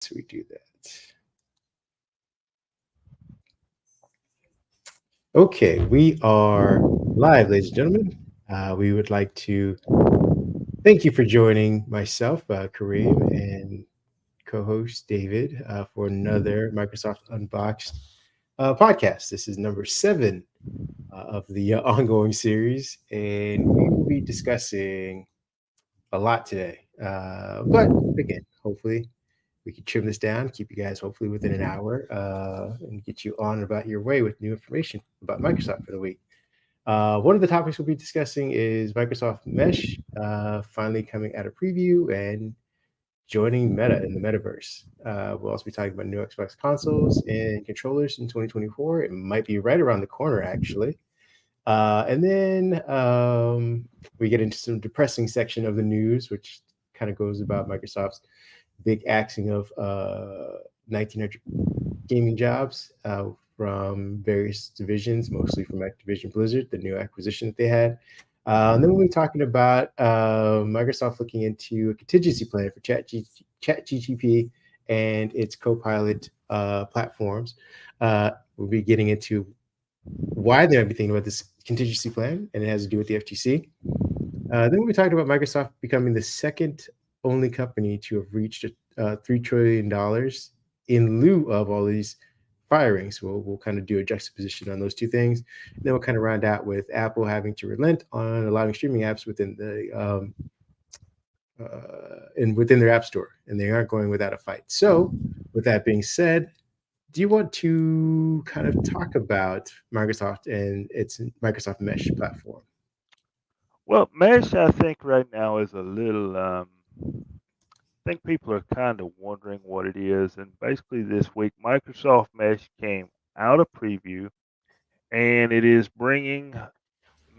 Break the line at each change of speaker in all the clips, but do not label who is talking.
So we do that. Okay, we are live, ladies and gentlemen. We would like to thank you for joining myself, Kareem, and co-host David for another Microsoft Unboxed podcast. This is number 7 of the ongoing series, and we will be discussing a lot today. But again, hopefully we can trim this down, keep you guys hopefully within an hour, and get you on about your way with new information about Microsoft for the week. One of the topics we'll be discussing is Microsoft Mesh finally coming out of preview and joining Meta in the metaverse. We'll also be talking about new Xbox consoles and controllers in 2024. It might be right around the corner, actually. And then we get into some depressing section of the news, which kind of goes about Microsoft's big axing of 1,900 gaming jobs from various divisions, mostly from Activision Blizard, the new acquisition that they had. And then we'll be talking about Microsoft looking into a contingency plan for ChatGPT and its Copilot platforms. We'll be getting into why they might be thinking about this contingency plan, and it has to do with the FTC. Then we'll be talking about Microsoft becoming the second only company to have reached $3 trillion in lieu of all these firings. We'll kind of do a juxtaposition on those two things. Then we'll kind of round out with Apple having to relent on allowing streaming apps within the within their app store, and they aren't going without a fight. So, with that being said, do you want to kind of talk about Microsoft and its Microsoft Mesh platform?
Well, Mesh, I think right now is a little. I think people are kind of wondering what it is. And basically, this week, Microsoft Mesh came out of preview, and it is bringing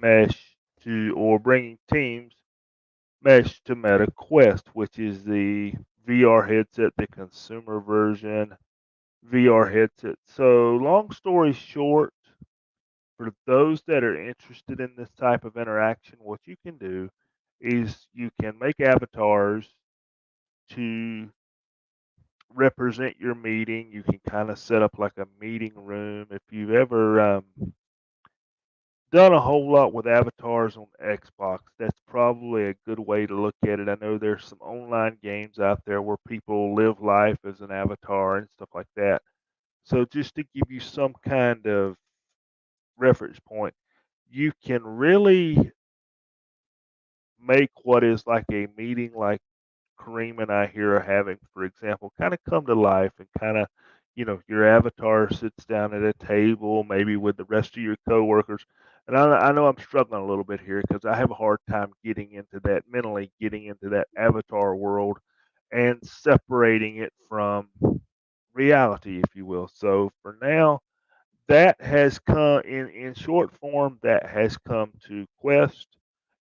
Mesh to, or bringing Teams Mesh to Meta Quest, which is the VR headset, the consumer version VR headset. So, long story short, for those that are interested in this type of interaction, what you can do is you can make avatars to represent your meeting. You can kind of set up like a meeting room. If you've ever done a whole lot with avatars on Xbox, that's probably a good way to look at it. I know there's some online games out there where people live life as an avatar and stuff like that. So, just to give you some kind of reference point, you can really make what is like a meeting like Kareem and I here are having, for example, kind of come to life and kind of, your avatar sits down at a table, maybe with the rest of your coworkers. And I know I'm struggling a little bit here because I have a hard time getting into that mentally, getting into that avatar world and separating it from reality, if you will. So for now, that has come in short form. That has come to Quest.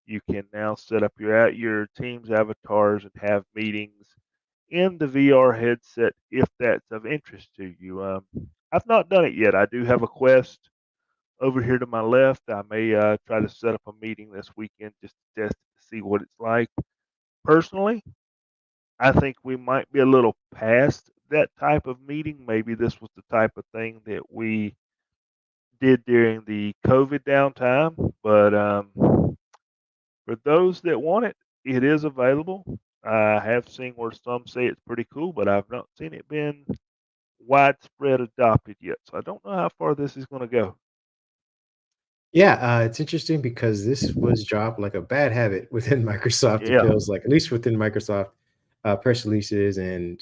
You can now set up your team's avatars and have meetings in the VR headset if that's of interest to you. I've not done it yet. I do have a Quest over here to my left. I may try to set up a meeting this weekend just to test it to see what it's like. Personally, I think we might be a little past that type of meeting. Maybe this was the type of thing that we did during the COVID downtime. But for those that want it, it is available. I have seen where some say it's pretty cool, but I've not seen it been widespread adopted yet. So I don't know how far this is going to go.
Yeah, it's interesting because this was dropped like a bad habit within Microsoft. It
Yeah.
feels like, at least within Microsoft press releases and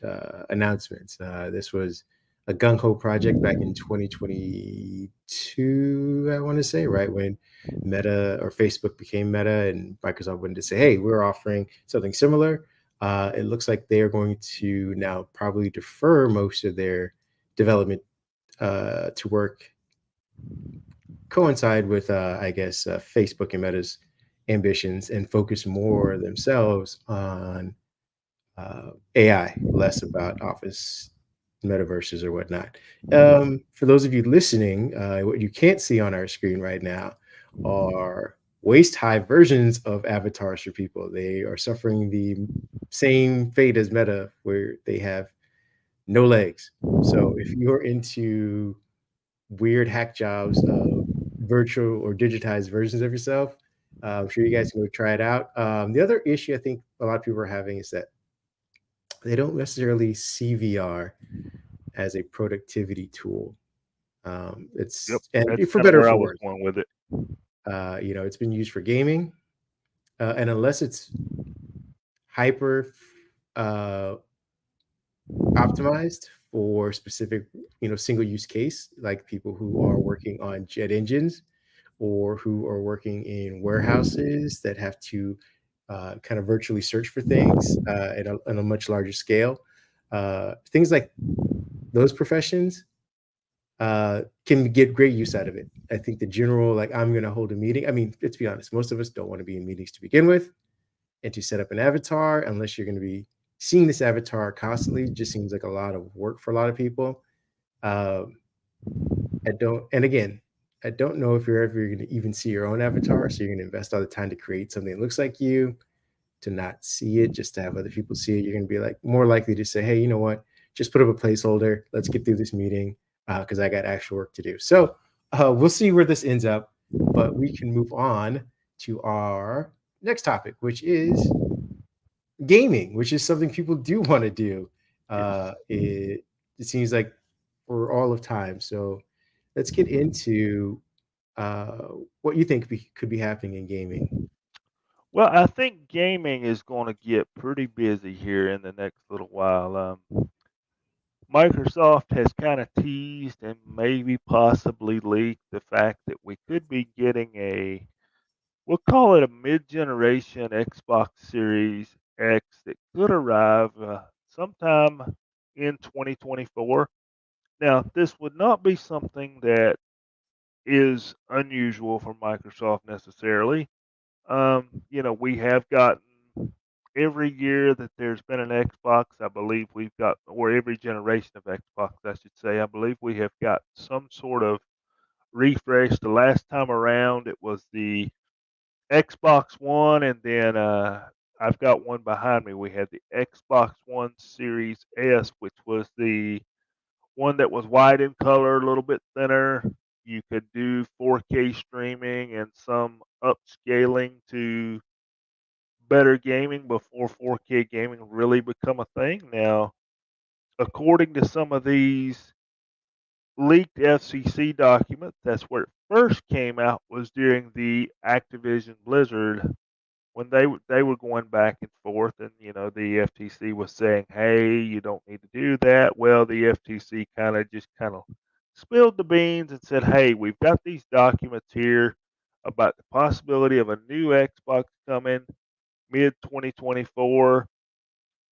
announcements. This was a gung ho project back in 2022, I want to say, right when Meta or Facebook became Meta, and Microsoft wanted to say, "Hey, we're offering something similar." It looks like they are going to now probably defer most of their development to work coincide with, I guess, Facebook and Meta's ambitions and focus more themselves on AI, less about Office metaverses or whatnot. For those of you listening, what you can't see on our screen right now are waist high versions of avatars for people. They are suffering the same fate as Meta, where they have no legs. So if you're into weird hack jobs of virtual or digitized versions of yourself, I'm sure you guys can go try it out. The other issue I think a lot of people are having is that they don't necessarily see VR as a productivity tool.
Yep,
It's and
that's
for
kind of
better or
where I
for
was
worse.
going with it.
It's been used for gaming, and unless it's hyper uh, optimized for specific, single use case, like people who are working on jet engines or who are working in warehouses that have to kind of virtually search for things on a much larger scale. Things like those professions can get great use out of it. I think the general, like, I'm going to hold a meeting. I mean, let's be honest, most of us don't want to be in meetings to begin with. And to set up an avatar, unless you're going to be seeing this avatar constantly, just seems like a lot of work for a lot of people. Um, I don't, and again, I don't know if you're ever going to even see your own avatar. So you're going to invest all the time to create something that looks like you, to not see it, just to have other people see it. You're going to be like more likely to say, hey, you know what? Just put up a placeholder. Let's get through this meeting because I got actual work to do. So we'll see where this ends up, but we can move on to our next topic, which is gaming, which is something people do want to do.
Yes.
It seems like for all of time. So let's get into uh, what you think could be happening in gaming.
Well, I think gaming is going to get pretty busy here in the next little while. Microsoft has kind of teased and maybe possibly leaked the fact that we could be getting we'll call it a mid-generation Xbox Series X that could arrive sometime in 2024. Now, this would not be something that is unusual for Microsoft necessarily. We have gotten every year that there's been an Xbox, I believe we've got, or every generation of Xbox, I should say, I believe we have got some sort of refresh. The last time around, it was the Xbox One, and then I've got one behind me. We had the Xbox One Series S, which was the one that was white in color, a little bit thinner. You could do 4K streaming and some upscaling to better gaming before 4K gaming really become a thing. Now, according to some of these leaked FCC documents, that's where it first came out was during the Activision Blizard when they were going back and forth, and the FTC was saying, "Hey, you don't need to do that." Well, the FTC kind of spilled the beans and said, "Hey, we've got these documents here about the possibility of a new Xbox coming mid 2024.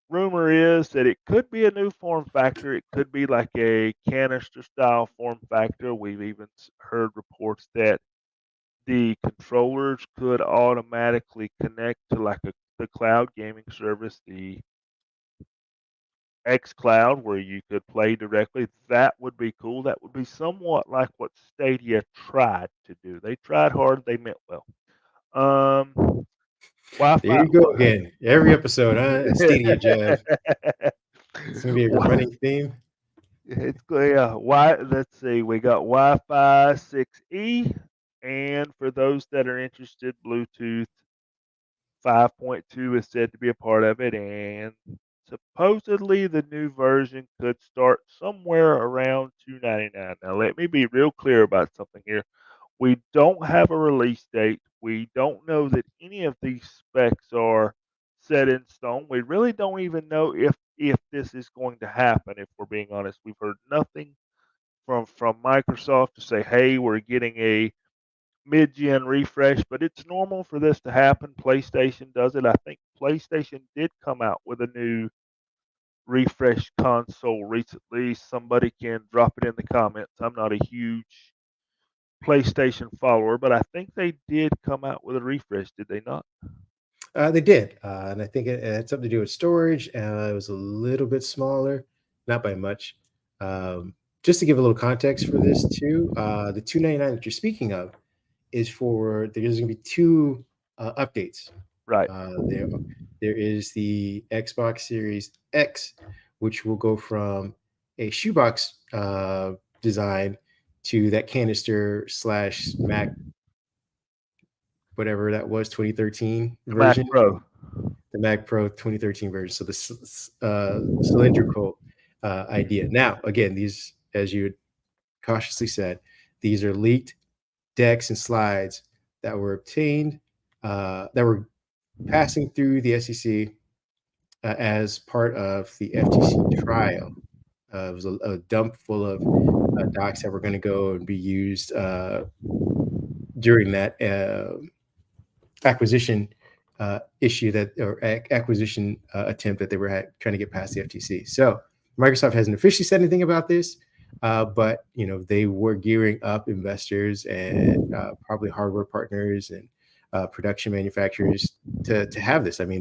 Rumor is that it could be a new form factor. It could be like a canister style form factor. We've even heard reports that the controllers could automatically connect to like the cloud gaming service, the X Cloud, where you could play directly. That would be cool. That would be somewhat like what Stadia tried to do. They tried hard. They meant well. Um,
There
Wi-Fi.
you go again. Every episode, huh? Stadia Jeff. It's gonna be a
Wi-
running theme.
It's yeah. Let's see. We got Wi-Fi 6E, and for those that are interested, Bluetooth 5.2 is said to be a part of it, and supposedly the new version could start somewhere around 299. Now, let me be real clear about something here. We don't have a release date. We don't know that any of these specs are set in stone. We really don't even know if this is going to happen. If we're being honest, we've heard nothing from Microsoft to say, "Hey, we're getting a mid-gen refresh," but it's normal for this to happen. PlayStation does it. I think PlayStation did come out with a new refresh console recently. Somebody can drop it in the comments. I'm not a huge PlayStation follower, but I think they did come out with a refresh, did they not?
They did, and I think it had something to do with storage. It was a little bit smaller, not by much. Um, just to give a little context for this too, the 299 that you're speaking of is for there's going to be two updates.
Right.
There is the Xbox Series X, which will go from a shoebox design to that canister slash Mac, whatever that was, 2013
The Mac
version,
Pro.
the Mac Pro 2013 version. So the cylindrical idea. Now, again, these, as you cautiously said, these are leaked decks and slides that were obtained, that were passing through the SEC as part of the FTC trial. It was a dump full of docs that were going to go and be used during that acquisition issue that or acquisition attempt that they were trying to get past the FTC. So Microsoft hasn't officially said anything about this, but they were gearing up investors and probably hardware partners and production manufacturers to have this. I mean,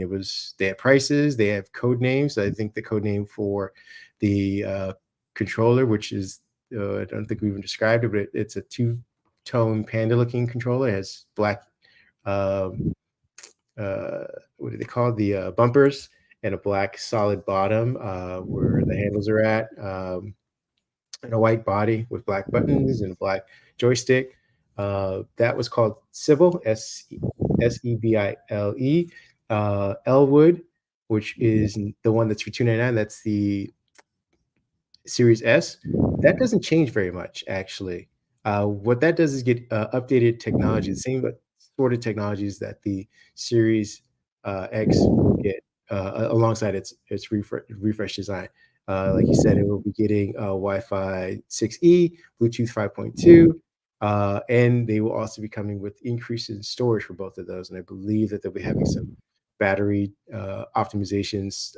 they had prices, they have code names. I think the code name for the controller, which is I don't think we even described it, but it's a two-tone panda-looking controller. It has black um, what do they call it? The bumpers and a black solid bottom where the handles are at, and a white body with black buttons and a black joystick. That was called Sybil, Sebile. Elwood, which is the one that's for $299. That's the Series S. That doesn't change very much, actually. What that does is get updated technology, the same sort of technologies that the Series X will get alongside its refresh design. Like you said, it will be getting Wi-Fi 6E, Bluetooth 5.2, and they will also be coming with increases in storage for both of those. And I believe that they'll be having some battery optimizations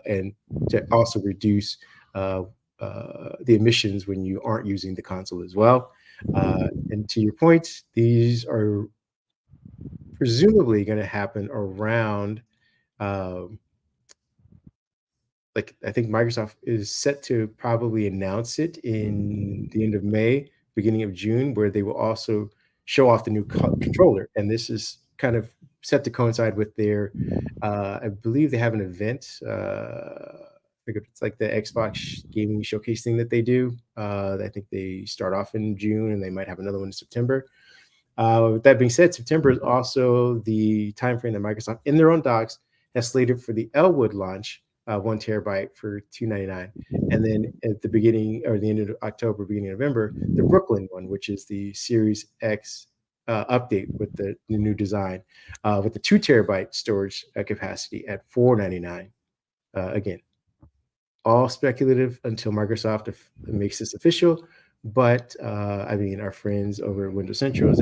and to also reduce uh, the emissions when you aren't using the console as well. And to your point, these are presumably going to happen around, um, like I think Microsoft is set to probably announce it in the end of May, beginning of June, where they will also show off the new controller. And this is kind of set to coincide with their, I believe they have an event. I think it's like the Xbox gaming showcase thing that they do. I think they start off in June and they might have another one in September. With that being said, September is also the timeframe that Microsoft, in their own docs, has slated for the Elwood launch, 1 terabyte for $299, and then at the beginning or the end of October, beginning of November, the Brooklyn one, which is the Series X update with the new design, with the 2 terabyte storage capacity at $499. Again, all speculative until Microsoft makes this official. But I mean, our friends over at Windows Central is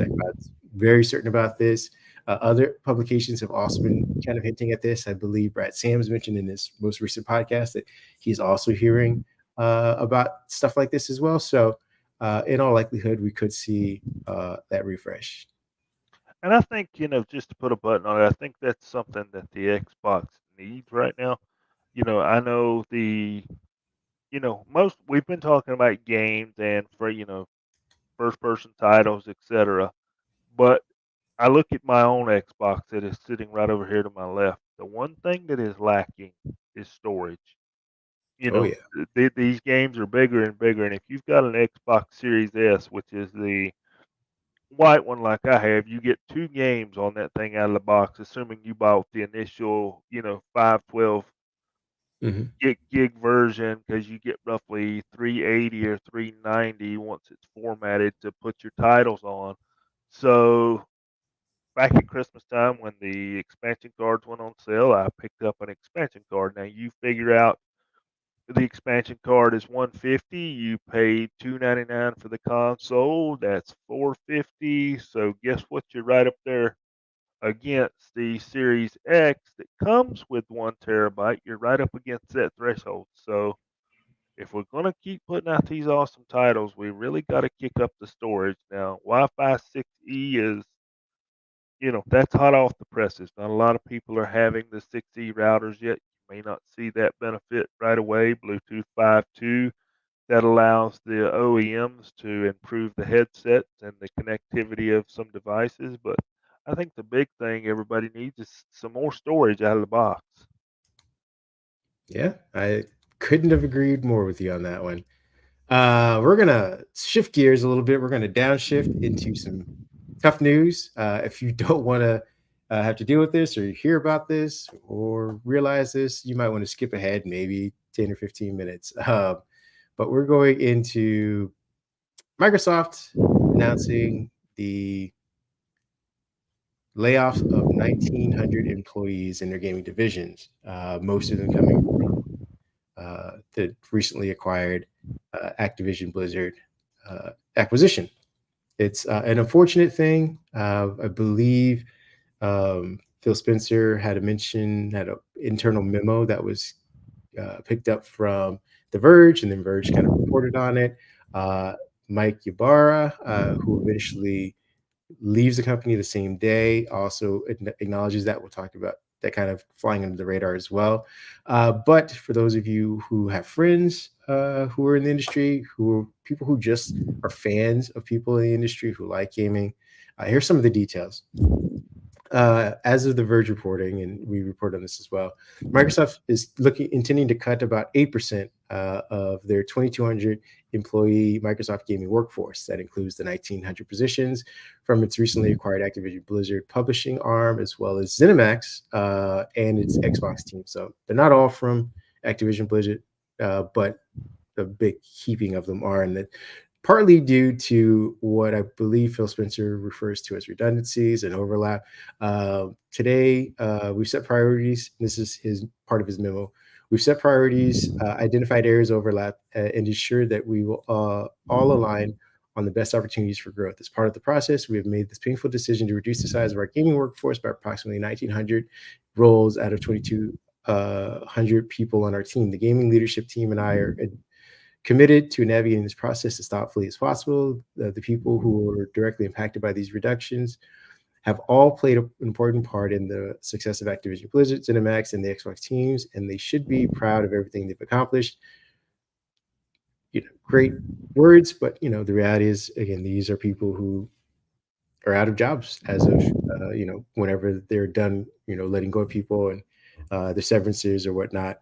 very certain about this. Other publications have also been kind of hinting at this. I believe Brad Sams mentioned in his most recent podcast that he's also hearing about stuff like this as well. So, in all likelihood, we could see that refresh.
And I think, just to put a button on it, I think that's something that the Xbox needs right now. I know most we've been talking about games and for, first person titles, etc. But I look at my own Xbox that is sitting right over here to my left. The one thing that is lacking is storage.
Oh yeah.
These games are bigger and bigger, and if you've got an Xbox Series S, which is the white one like I have, you get two games on that thing out of the box, assuming you bought the initial, 512
Hmm.
gig version, because you get roughly 380 or 390 once it's formatted to put your titles on. So back at Christmas time when the expansion cards went on sale, I picked up an expansion card. Now you figure out the expansion card is 150. You paid 299 for the console. That's 450. So guess what? You're right up there against the Series X that comes with 1 terabyte. You're right up against that threshold. So if we're gonna keep putting out these awesome titles, we really got to kick up the storage. Now, Wi-Fi 6E is, that's hot off the presses. Not a lot of people are having the 6E routers yet. You may not see that benefit right away. Bluetooth 5.2, that allows the OEMs to improve the headsets and the connectivity of some devices. But I think the big thing everybody needs is some more storage out of the box.
Yeah, I couldn't have agreed more with you on that one. We're gonna shift gears a little bit. We're gonna downshift into some tough news. If you don't want to have to deal with this, or hear about this, or realize this, you might want to skip ahead maybe 10 or 15 minutes. But we're going into Microsoft announcing the layoffs of 1,900 employees in their gaming divisions, most of them coming from the recently acquired Activision Blizzard acquisition. It's an unfortunate thing. I believe Phil Spencer had an internal memo that was picked up from The Verge, and then Verge kind of reported on it. Uh, Mike Ybarra, who eventually leaves the company the same day, also acknowledges that. We'll talk about that kind of flying under the radar as well. But for those of you who have friends who are in the industry, who are people who just are fans of people in the industry who like gaming, here's some of the details. As of the Verge reporting, and we report on this as well, Microsoft is intending to cut about 8% of their 2,200 employee Microsoft gaming workforce. That includes the 1,900 positions from its recently acquired Activision Blizzard publishing arm, as well as ZeniMax and its Xbox team. So they're not all from Activision Blizzard, but a big heaping of them are, and that partly due to what I believe Phil Spencer refers to as redundancies and overlap. Today, we've set priorities. This is his part of his memo. We've set priorities, identified areas of overlap, and ensured that we will all align on the best opportunities for growth. As part of the process, we have made this painful decision to reduce the size of our gaming workforce by approximately 1,900 roles out of 2,200 people on our team. The gaming leadership team and I are committed to navigating this process as thoughtfully as possible. The people who are directly impacted by these reductions have all played an important part in the success of Activision Blizzard, ZeniMax, and the Xbox teams, and they should be proud of everything they've accomplished. Great words, but the reality is, again, these are people who are out of jobs as of whenever they're done, letting go of people and the severances or whatnot.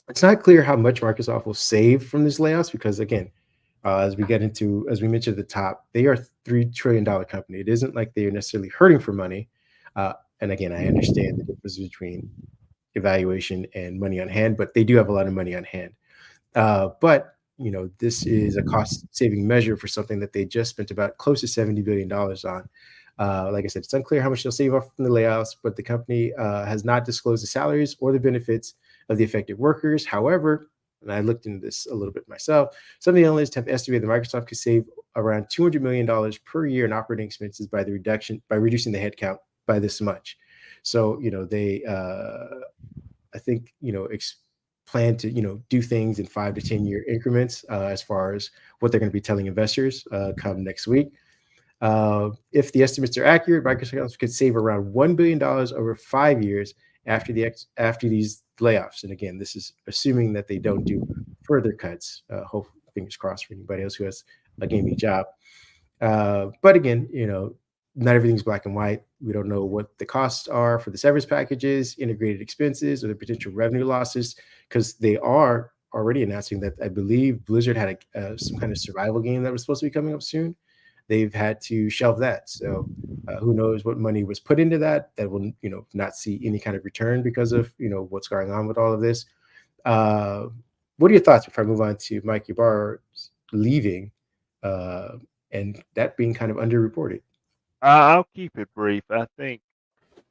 It's not clear how much Microsoft will save from these layoffs because, again, as we mentioned at the top, they are $3 trillion company. It isn't like they are necessarily hurting for money. And again, I understand the difference between evaluation and money on hand, but they do have a lot of money on hand. But this is a cost saving measure for something that they just spent about close to $70 billion on. Like I said, it's unclear how much they'll save off from the layoffs, but the company has not disclosed the salaries or the benefits of the affected workers. However, and I looked into this a little bit myself, some of the analysts have estimated that Microsoft could save around $200 million per year in operating expenses by reducing the headcount by this much. So they I think plan to do things in 5 to 10 year increments as far as what they're going to be telling investors come next week. If the estimates are accurate, Microsoft could save around $1 billion over 5 years after these layoffs. And again, this is assuming that they don't do further cuts. Hope fingers crossed for anybody else who has a gaming job. But again, not everything's black and white. We don't know what the costs are for the severance packages, integrated expenses, or the potential revenue losses, because they are already announcing that I believe Blizzard had some kind of survival game that was supposed to be coming up soon. They've had to shelve that. So who knows what money was put into that will, not see any kind of return because of, what's going on with all of this. Uh, what are your thoughts before I move on to Mike Ybarra leaving uh, and that being kind of underreported?
I'll keep it brief. I think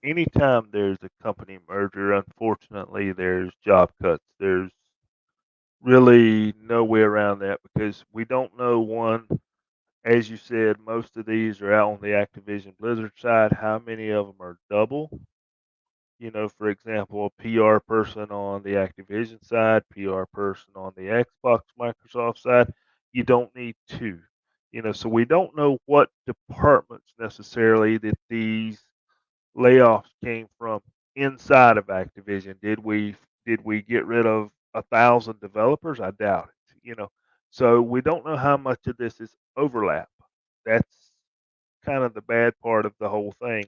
anytime there's a company merger, unfortunately, there's job cuts. There's really no way around that because we don't know one. As you said, most of these are out on the Activision Blizzard side. How many of them are double? For example, a PR person on the Activision side, PR person on the Xbox Microsoft side. You don't need two. So we don't know what departments necessarily that these layoffs came from inside of Activision. Did we get rid of 1,000 developers? I doubt it. So we don't know how much of this is overlap. That's kind of the bad part of the whole thing.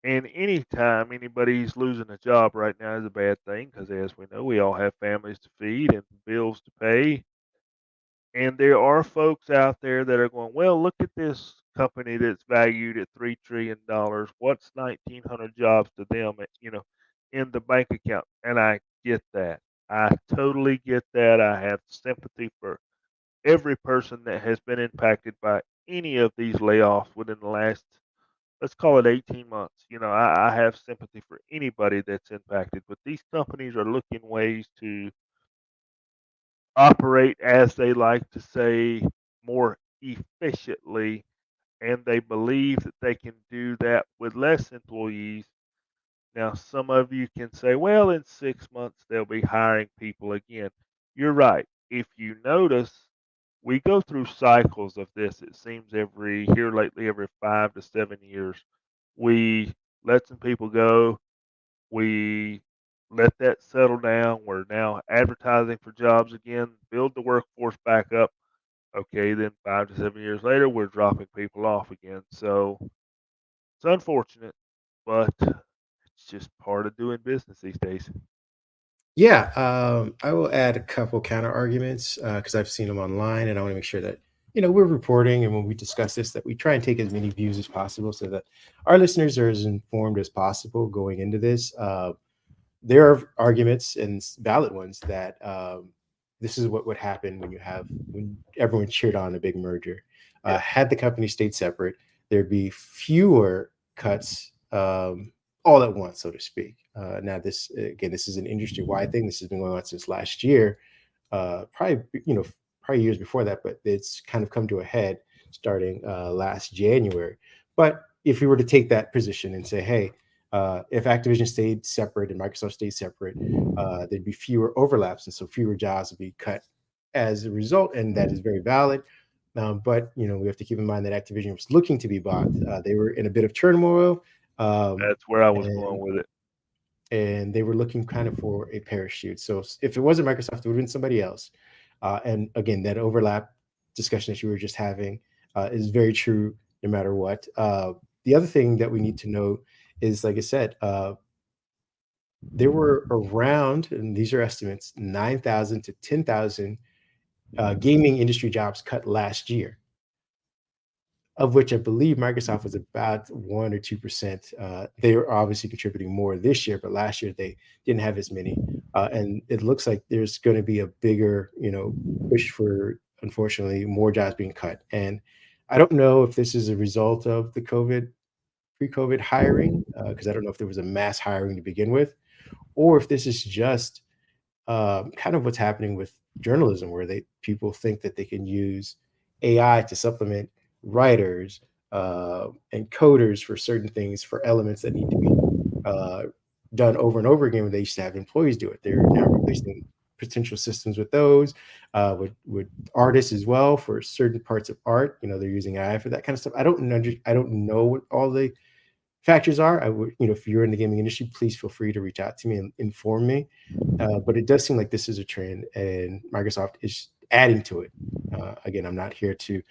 And anytime anybody's losing a job right now is a bad thing because, as we know, we all have families to feed and bills to pay. And there are folks out there that are going, well, look at this company that's valued at $3 trillion. What's 1,900 jobs to them, in the bank account? And I get that. I totally get that. I have sympathy for every person that has been impacted by any of these layoffs within the last, let's call it 18 months. I have sympathy for anybody that's impacted, but these companies are looking ways to operate, as they like to say, more efficiently, and they believe that they can do that with less employees. Now, some of you can say, well, in 6 months, they'll be hiring people again. You're right. If you notice, we go through cycles of this. It seems here lately, every 5 to 7 years, we let some people go. We let that settle down. We're now advertising for jobs again, build the workforce back up. Okay, then 5 to 7 years later, we're dropping people off again. So it's unfortunate, but it's just part of doing business these days.
Yeah, I will add a couple counter arguments because I've seen them online, and I want to make sure that we're reporting, and when we discuss this, that we try and take as many views as possible, so that our listeners are as informed as possible going into this. There are arguments and valid ones that this is what would happen when everyone cheered on a big merger.
Yeah,
Had the company stayed separate, there'd be fewer cuts all at once, so to speak. Now, this again, this is an industry-wide thing. This has been going on since last year, probably probably years before that, but it's kind of come to a head starting last January. But if we were to take that position and say, hey, if Activision stayed separate and Microsoft stayed separate, there'd be fewer overlaps, and so fewer jobs would be cut as a result, and that is very valid. But we have to keep in mind that Activision was looking to be bought. They were in a bit of turmoil,
that's where I was going
and
with it.
they were looking kind of for a parachute. So if it wasn't Microsoft, it would have been somebody else. And again, that overlap discussion that you were just having is very true no matter what. The other thing that we need to know is, like I said, there were around, and these are estimates, 9,000 to 10,000 gaming industry jobs cut last year, of which I believe Microsoft was about 1 or 2%. They are obviously contributing more this year, but last year they didn't have as many. And it looks like there's going to be a bigger, push for, unfortunately, more jobs being cut. And I don't know if this is a result of the pre-COVID hiring, because I don't know if there was a mass hiring to begin with, or if this is just kind of what's happening with journalism, where they people think that they can use AI to supplement writers and coders for certain things, for elements that need to be uh, done over and over again. When they used to have employees do it, they're now replacing potential systems with those, with artists as well for certain parts of art. They're using AI for that kind of stuff. I don't know what all the factors are. I would, if you're in the gaming industry, please feel free to reach out to me and inform me. But it does seem like this is a trend, and Microsoft is adding to it. Again, I'm not here to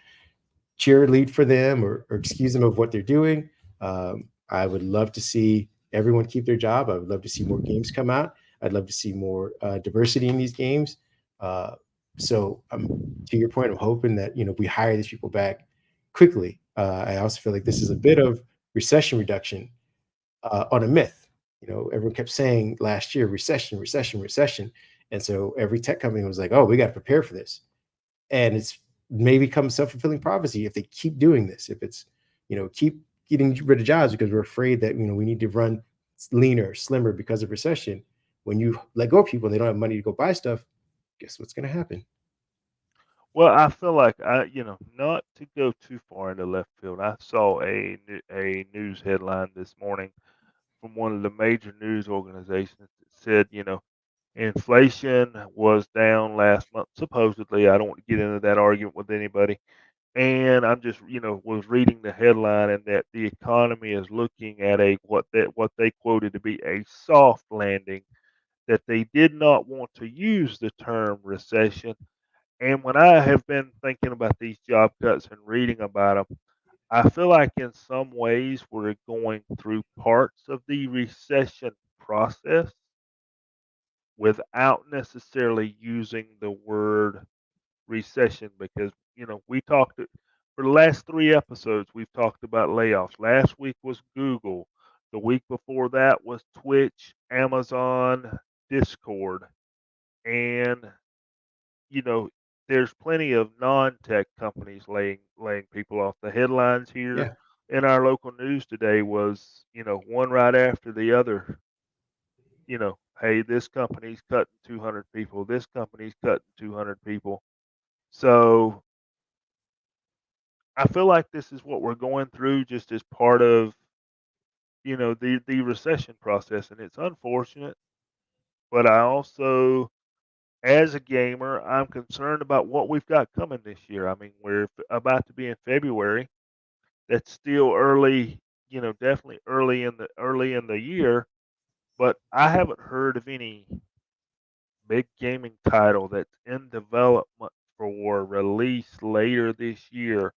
cheerlead for them or excuse them of what they're doing. I would love to see everyone keep their job. I would love to see more games come out. I'd love to see more diversity in these games. Uh, so, to your point, I'm hoping that we hire these people back quickly. I also feel like this is a bit of recession reduction on a myth. Everyone kept saying last year, recession, recession, recession. And so every tech company was like, oh, we got to prepare for this. And it's may become self-fulfilling prophecy if they keep doing this. If it's, keep getting rid of jobs because we're afraid that, we need to run leaner, slimmer because of recession. When you let go of people and they don't have money to go buy stuff, guess what's going to happen?
Well, I feel like not to go too far into left field. I saw a news headline this morning from one of the major news organizations that said, inflation was down last month, supposedly. I don't want to get into that argument with anybody. And I'm just, was reading the headline, and that the economy is looking at what they quoted to be a soft landing, that they did not want to use the term recession. And when I have been thinking about these job cuts and reading about them, I feel like in some ways we're going through parts of the recession process without necessarily using the word recession because, we talked for the last 3 episodes, we've talked about layoffs. Last week was Google. The week before that was Twitch, Amazon, Discord, and, you know, there's plenty of non-tech companies laying people off. The headlines here
Yeah.
in our local news today was, one right after the other, "Hey, this company's cutting 200 people. This company's cutting 200 people." So I feel like this is what we're going through just as part of, the recession process, and it's unfortunate, but I also, as a gamer, I'm concerned about what we've got coming this year. I mean, we're about to be in February. That's still early, definitely early in the year, but I haven't heard of any big gaming title that's in development for release later this year.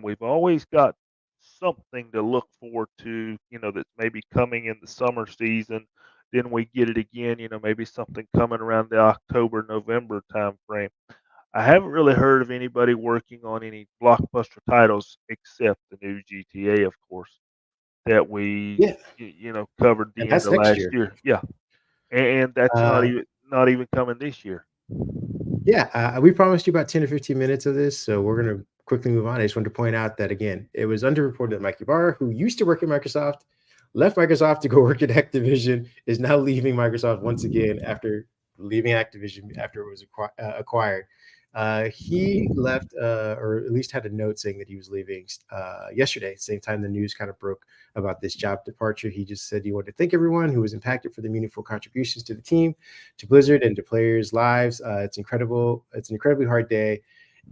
We've always got something to look forward to, that's maybe coming in the summer season. Then we get it again, maybe something coming around the October, November timeframe. I haven't really heard of anybody working on any blockbuster titles except the new GTA, of course, that we,
Yeah.
covered
And
the end
that's
of
next
last
year.
year. Yeah, and that's not
Uh,
even coming this year.
Yeah, we promised you about 10 or 15 minutes of this, so we're going to quickly move on. I just wanted to point out that, again, it was underreported that Mike Ybarra, who used to work at Microsoft, left Microsoft to go work at Activision, is now leaving Microsoft once again after leaving Activision after it was acquired. He left, or at least had a note saying that he was leaving yesterday, same time the news kind of broke about this job departure. He just said he wanted to thank everyone who was impacted for the meaningful contributions to the team, to Blizzard, and to players' lives. It's incredible. It's an incredibly hard day,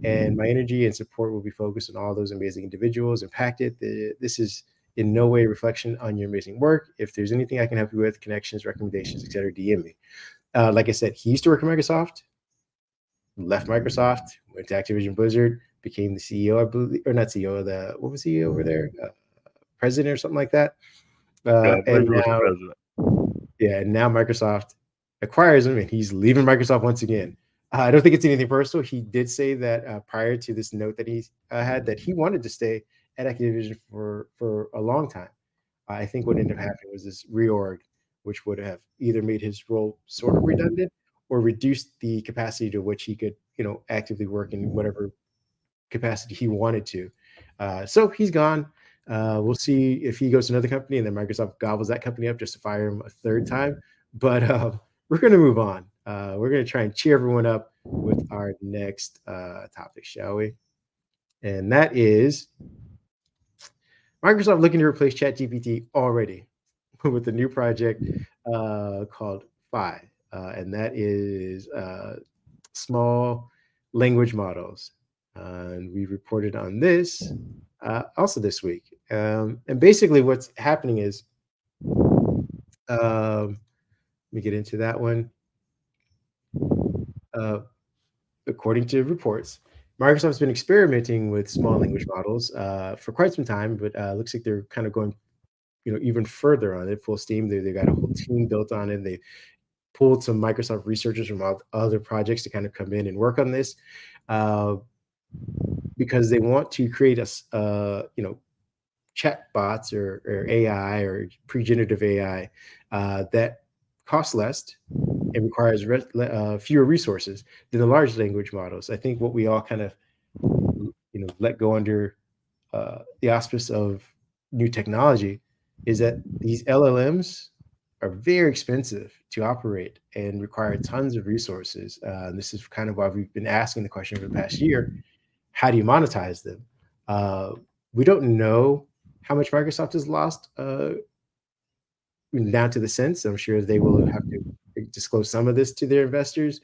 and my energy and support will be focused on all those amazing individuals impacted. This is in no way a reflection on your amazing work. If there's anything I can help you with, connections, recommendations, etc., DM me. Like I said, he used to work at Microsoft, left Microsoft, went to Activision Blizzard, became the CEO, I believe, or not CEO, the what was he over there, president or something like that.
Yeah, I
And
believe it was
now,
president.
yeah, and now Microsoft acquires him, and he's leaving Microsoft once again. I don't think it's anything personal. He did say that prior to this note that he had, that he wanted to stay at Activision for a long time. I think what ended up happening was this reorg, which would have either made his role sort of redundant or reduced the capacity to which he could, actively work in whatever capacity he wanted to. So he's gone. We'll see if he goes to another company and then Microsoft gobbles that company up just to fire him a third time. But we're going to move on. We're going to try and cheer everyone up with our next topic, shall we? And that is Microsoft looking to replace ChatGPT already with a new project called Phi, and that is small language models. And we reported on this also this week. And basically, what's happening is, let me get into that one. Uh, According to reports, Microsoft's been experimenting with small language models for quite some time, but looks like they're kind of going, even further on it, full steam. They got a whole team built on it. They pulled some Microsoft researchers from other projects to kind of come in and work on this. Uh, because they want to create chat bots or AI or pre-generative AI that costs less and requires fewer resources than the large language models. I think what we all kind of let go under the auspice of new technology is that these LLMs are very expensive to operate and require tons of resources. This is kind of why we've been asking the question for the past year: how do you monetize them? Uh, we don't know how much Microsoft has lost down to the cents. I'm sure they will have to disclose some of this to their investors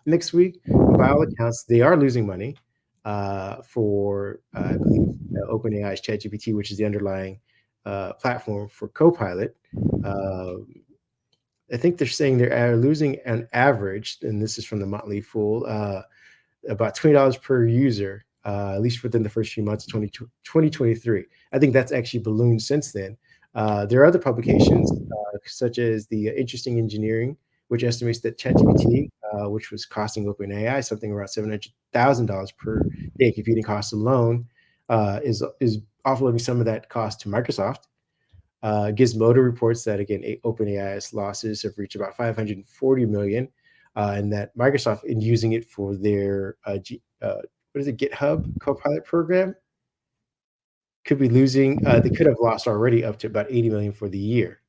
next week. But by all accounts, they are losing money for, I believe, OpenAI's ChatGPT, which is the underlying platform for Copilot. Uh, I think they're saying they're losing an average, and this is from the Motley Fool, about $20 per user at least within the first few months of 2023. I think that's actually ballooned since then. There are other publications, such as the Interesting Engineering, which estimates that ChatGPT, which was costing OpenAI something around $700,000 per day computing costs alone, is offloading some of that cost to Microsoft. Gizmodo reports that again, OpenAI's losses have reached about 540 million, and that Microsoft, in using it for their what is it, GitHub Copilot program, could be losing. They could have lost already up to about 80 million for the year.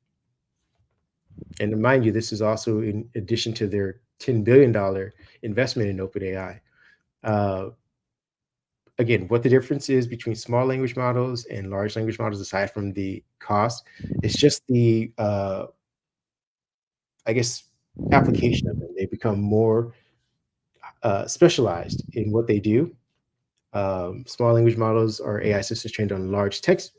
And mind you, this is also in addition to their $10 billion investment in OpenAI. Uh, Again, what the difference is between small language models and large language models, aside from the cost, it's just the I guess, application of them. They become more specialized in what they do. Small language models are AI systems trained on large text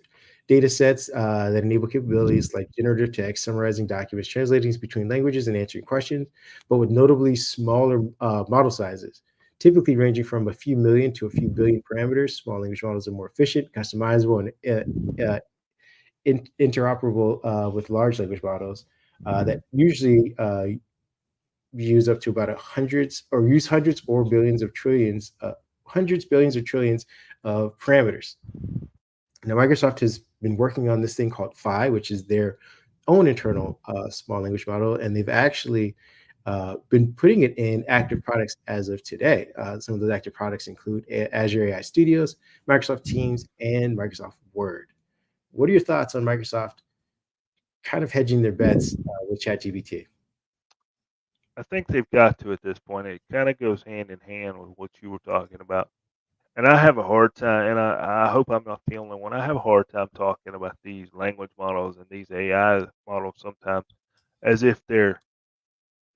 data sets that enable capabilities like generative text, summarizing documents, translating between languages, and answering questions, but with notably smaller model sizes, typically ranging from a few million to a few billion parameters. Small language models are more efficient, customizable, and interoperable with large language models that usually use up to about hundreds or billions of trillions, hundreds, billions, or trillions of parameters. Now, Microsoft has been working on this thing called Phi, which is their own internal small language model, and they've actually been putting it in active products as of today. Some of those active products include Azure AI Studios, Microsoft Teams, and Microsoft Word. What are your thoughts on Microsoft kind of hedging their bets with ChatGPT?
I think they've got to at this point. It kind of goes hand in hand with what you were talking about. And I have a hard time, and I hope I'm not the only one. I have a hard time talking about these language models and these AI models sometimes as if they're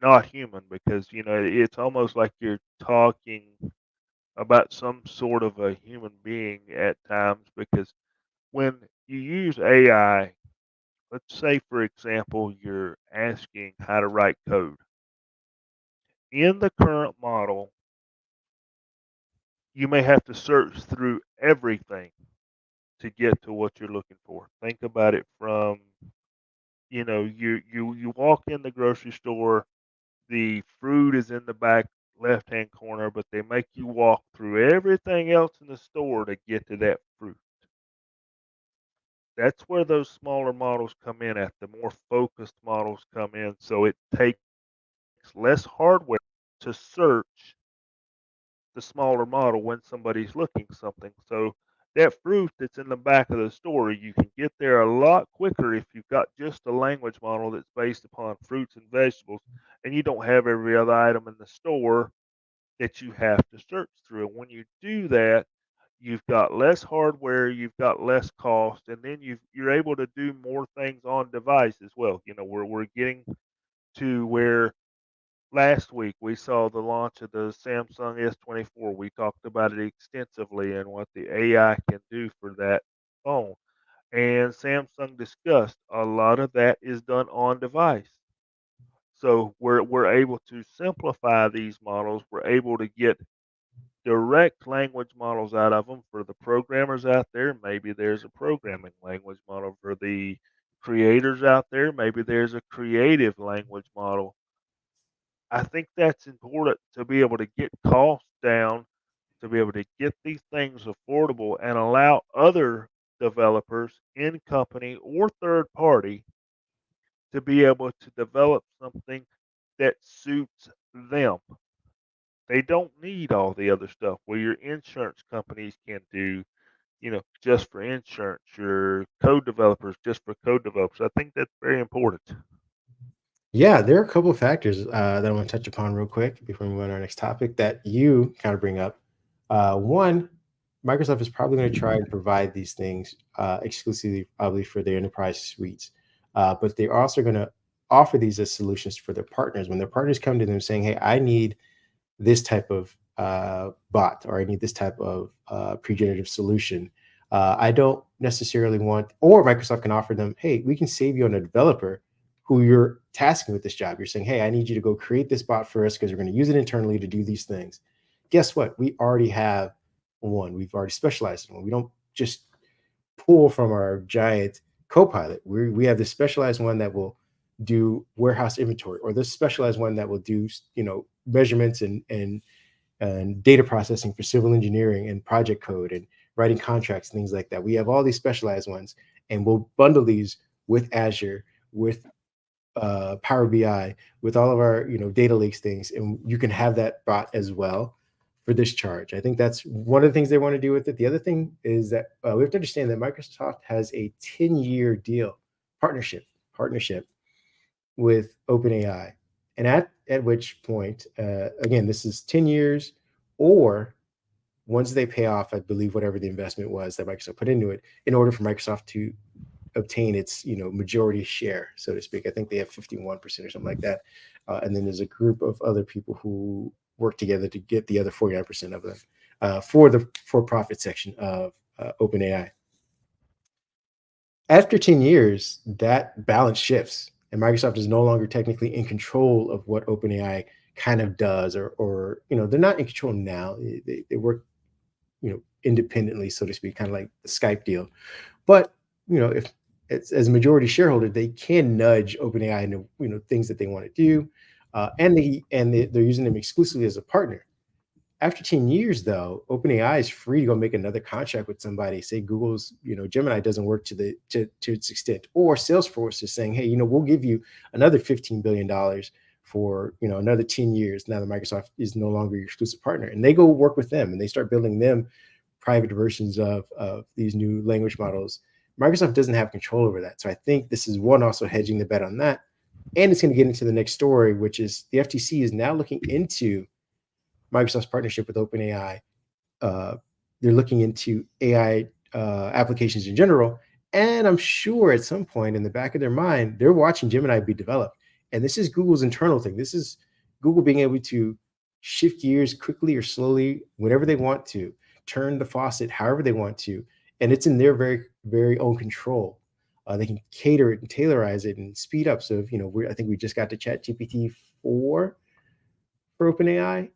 not human, because it's almost like you're talking about some sort of a human being at times. Because when you use AI, let's say for example, you're asking how to write code. In the current model, you may have to search through everything to get to what you're looking for. Think about it from, you walk in the grocery store, the fruit is in the back left hand corner, but they make you walk through everything else in the store to get to that fruit. That's where those smaller models come in at. The more focused models come in. So it takes less hardware to search the smaller model when somebody's looking something. So that fruit that's in the back of the store, you can get there a lot quicker if you've got just a language model that's based upon fruits and vegetables, and you don't have every other item in the store that you have to search through. And when you do that, you've got less hardware, you've got less cost, and then you're able to do more things on device as well. We're getting to where last week we saw the launch of the Samsung S24. We talked about it extensively and what the AI can do for that phone. And Samsung discussed a lot of that is done on device. So we're able to simplify these models. We're able to get direct language models out of them for the programmers out there. Maybe there's a programming language model for the creators out there. Maybe there's a creative language model. I think that's important to be able to get costs down, to be able to get these things affordable and allow other developers in company or third party to be able to develop something that suits them. They don't need all the other stuff where your insurance companies can do, just for insurance, your code developers just for code developers. I think that's very important.
Yeah, there are a couple of factors that I want to touch upon real quick before we move on to our next topic that you kind of bring up. One, Microsoft is probably going to try and provide these things exclusively, probably for their enterprise suites, but they're also going to offer these as solutions for their partners. When their partners come to them saying, "Hey, I need this type of bot, or I need this type of pre-generative solution." I don't necessarily want, or Microsoft can offer them, "Hey, we can save you on a developer who you're tasking with this job." You're saying, "Hey, I need you to go create this bot for us because we're going to use it internally to do these things." Guess what? We already have one. We've already specialized in one. We don't just pull from our giant Copilot. We have this specialized one that will do warehouse inventory, or this specialized one that will do measurements and data processing for civil engineering and project code and writing contracts, things like that. We have all these specialized ones, and we'll bundle these with Azure, with Power BI, with all of our data lakes things, and you can have that bot as well for this charge. I think that's one of the things they want to do with it. The other thing is that we have to understand that Microsoft has a 10-year deal partnership with OpenAI, and at which point, again, this is 10 years, or once they pay off, I believe, whatever the investment was that Microsoft put into it, in order for Microsoft to obtain its majority share, so to speak. I think they have 51% or something like that, and then there's a group of other people who work together to get the other 49% of them for the for-profit section of OpenAI. After 10 years, that balance shifts, and Microsoft is no longer technically in control of what OpenAI kind of does, or they're not in control now. They work independently, so to speak, kind of like the Skype deal. But if it's as a majority shareholder, they can nudge OpenAI into things that they want to do, they're using them exclusively as a partner. After 10 years, though, OpenAI is free to go make another contract with somebody. Say Google's Gemini doesn't work to its extent, or Salesforce is saying, hey, we'll give you another $15 billion for another 10 years. Now that Microsoft is no longer your exclusive partner, and they go work with them and they start building them private versions of these new language models. Microsoft doesn't have control over that. So I think this is one, also hedging the bet on that. And it's going to get into the next story, which is the FTC is now looking into Microsoft's partnership with OpenAI. They're looking into AI applications in general. And I'm sure at some point in the back of their mind, they're watching Gemini be developed. And this is Google's internal thing. This is Google being able to shift gears quickly or slowly, whenever they want to, turn the faucet however they want to. And it's in their very, very own control. They can cater it and tailorize it and speed up. So, I think we just got to ChatGPT 4 for OpenAI.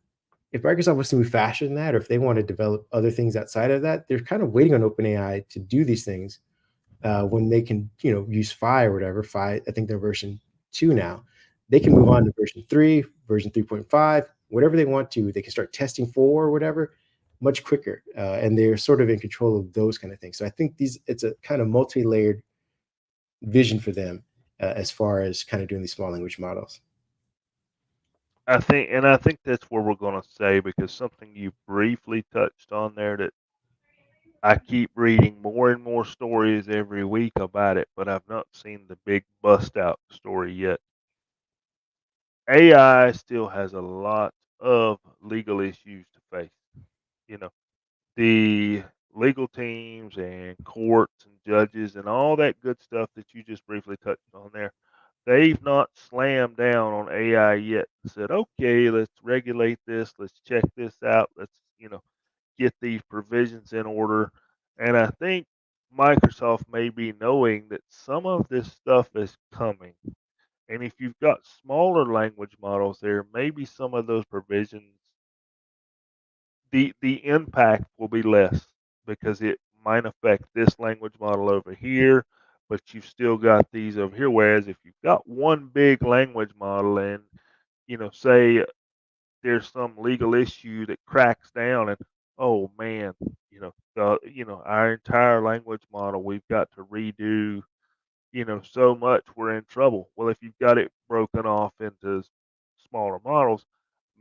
If Microsoft was to move faster than that, or if they want to develop other things outside of that, they're kind of waiting on OpenAI to do these things when they can, use Phi or whatever. Phi, I think they're version 2 now. They can move on to version 3, version 3.5, whatever they want to. They can start testing 4 or whatever much quicker, and they're sort of in control of those kind of things. So I think it's a kind of multi-layered vision for them as far as kind of doing these small language models.
I think that's where we're going to say, because something you briefly touched on there, that I keep reading more and more stories every week about it, but I've not seen the big bust out story yet. AI still has a lot of legal issues to face. You know, the legal teams and courts and judges and all that good stuff that you just briefly touched on there, they've not slammed down on AI yet and said, okay, let's regulate this, let's check this out, let's, get these provisions in order. And I think Microsoft may be knowing that some of this stuff is coming. And if you've got smaller language models there, maybe some of those provisions, the impact will be less, because it might affect this language model over here, but you've still got these over here. Whereas if you've got one big language model and, say there's some legal issue that cracks down, and oh man, our entire language model, we've got to redo, so much, we're in trouble. Well, if you've got it broken off into smaller models,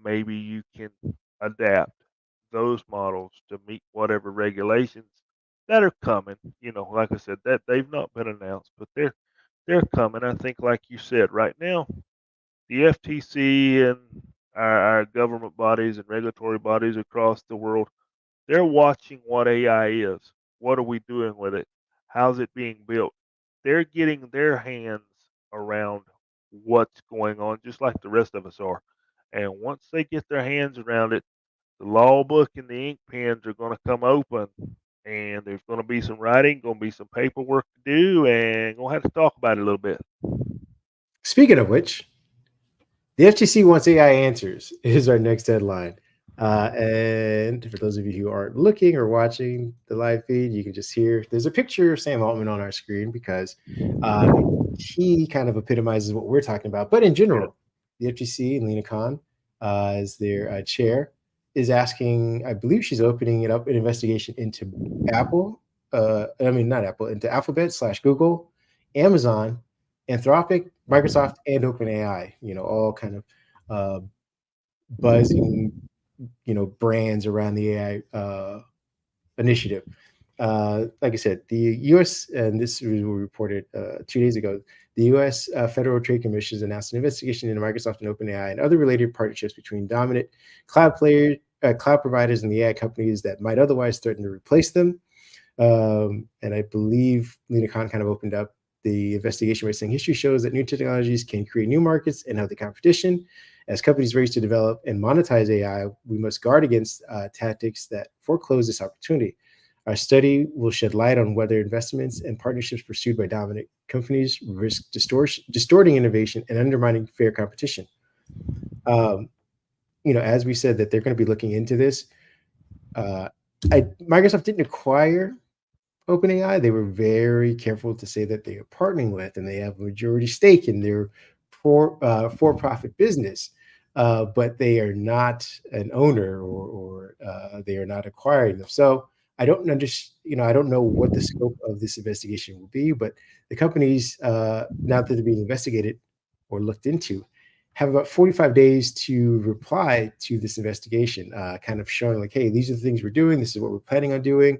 maybe you can adapt those models to meet whatever regulations that are coming. Like I said, that they've not been announced, but they're coming. I think, like you said, right now, the FTC and our government bodies and regulatory bodies across the world, they're watching what AI is. What are we doing with it? How's it being built? They're getting their hands around what's going on, just like the rest of us are. And once they get their hands around it, the law book and the ink pens are going to come open, and there's going to be some writing, going to be some paperwork to do, and going to have to talk about it a little bit.
Speaking of which, the FTC wants AI answers is our next headline. And for those of you who aren't looking or watching the live feed, you can just hear there's a picture of Sam Altman on our screen because uh, he kind of epitomizes what we're talking about. But in
Yeah.
general, the FTC and Lena Khan, as their chair, is asking, I believe she's opening it up an investigation into Apple. I mean, not Apple, into Alphabet slash Google, Amazon, Anthropic, Microsoft, and OpenAI. All kind of uh, buzzing, brands around the AI initiative. Like I said, the U.S. and this was reported 2 days ago. The U.S. Federal Trade Commission has announced an investigation into Microsoft and OpenAI and other related partnerships between dominant cloud providers, and the AI companies that might otherwise threaten to replace them. And I believe Lena Khan kind of opened up the investigation by saying history shows that new technologies can create new markets and healthy competition. As companies race to develop and monetize AI, we must guard against tactics that foreclose this opportunity. Our study will shed light on whether investments and partnerships pursued by dominant companies risk distorting innovation and undermining fair competition. Um, as we said, that they're going to be looking into this. Uh, Microsoft didn't acquire OpenAI. They were very careful to say that they are partnering with and they have a majority stake in their for-profit business, but they are not an owner, or they are not acquiring them. So I don't understand. I don't know what the scope of this investigation will be, but the companies, now that they're being investigated or looked into, have about 45 days to reply to this investigation, kind of showing like, hey, these are the things we're doing. This is what we're planning on doing.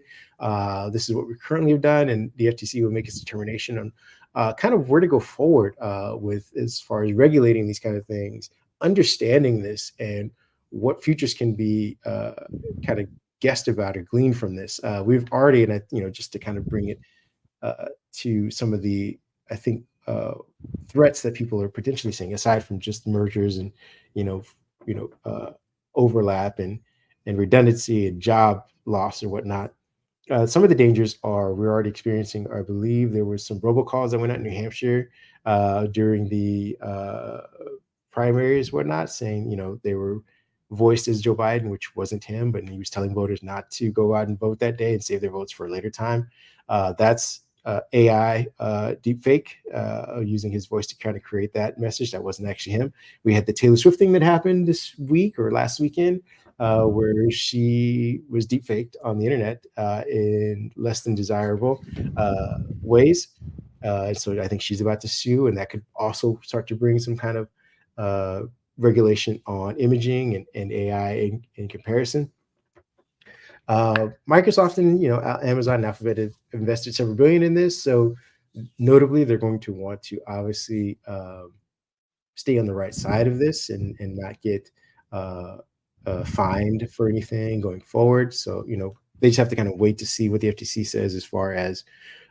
This is what we currently have done, and the FTC will make its determination on kind of where to go forward with as far as regulating these kind of things, understanding this, and what futures can be kind of guessed about or gleaned from this. We've already, and just to kind of bring it to some of the, I think, threats that people are potentially seeing, aside from just mergers and you know, overlap and redundancy and job loss and whatnot. Some of the dangers are we're already experiencing. I believe there was some robocalls that went out in New Hampshire during the primaries, whatnot, saying they were voiced as Joe Biden, which wasn't him, but he was telling voters not to go out and vote that day and save their votes for a later time. That's AI deepfake, using his voice to kind of create that message that wasn't actually him. We had the Taylor Swift thing that happened this week or last weekend, where she was deepfaked on the internet in less than desirable ways. So I think she's about to sue, and that could also start to bring some kind of uh, regulation on imaging and AI in comparison. Microsoft and Amazon and Alphabet have invested several billion in this, so notably they're going to want to obviously stay on the right side of this and not get uh, fined for anything going forward. So they just have to kind of wait to see what the FTC says as far as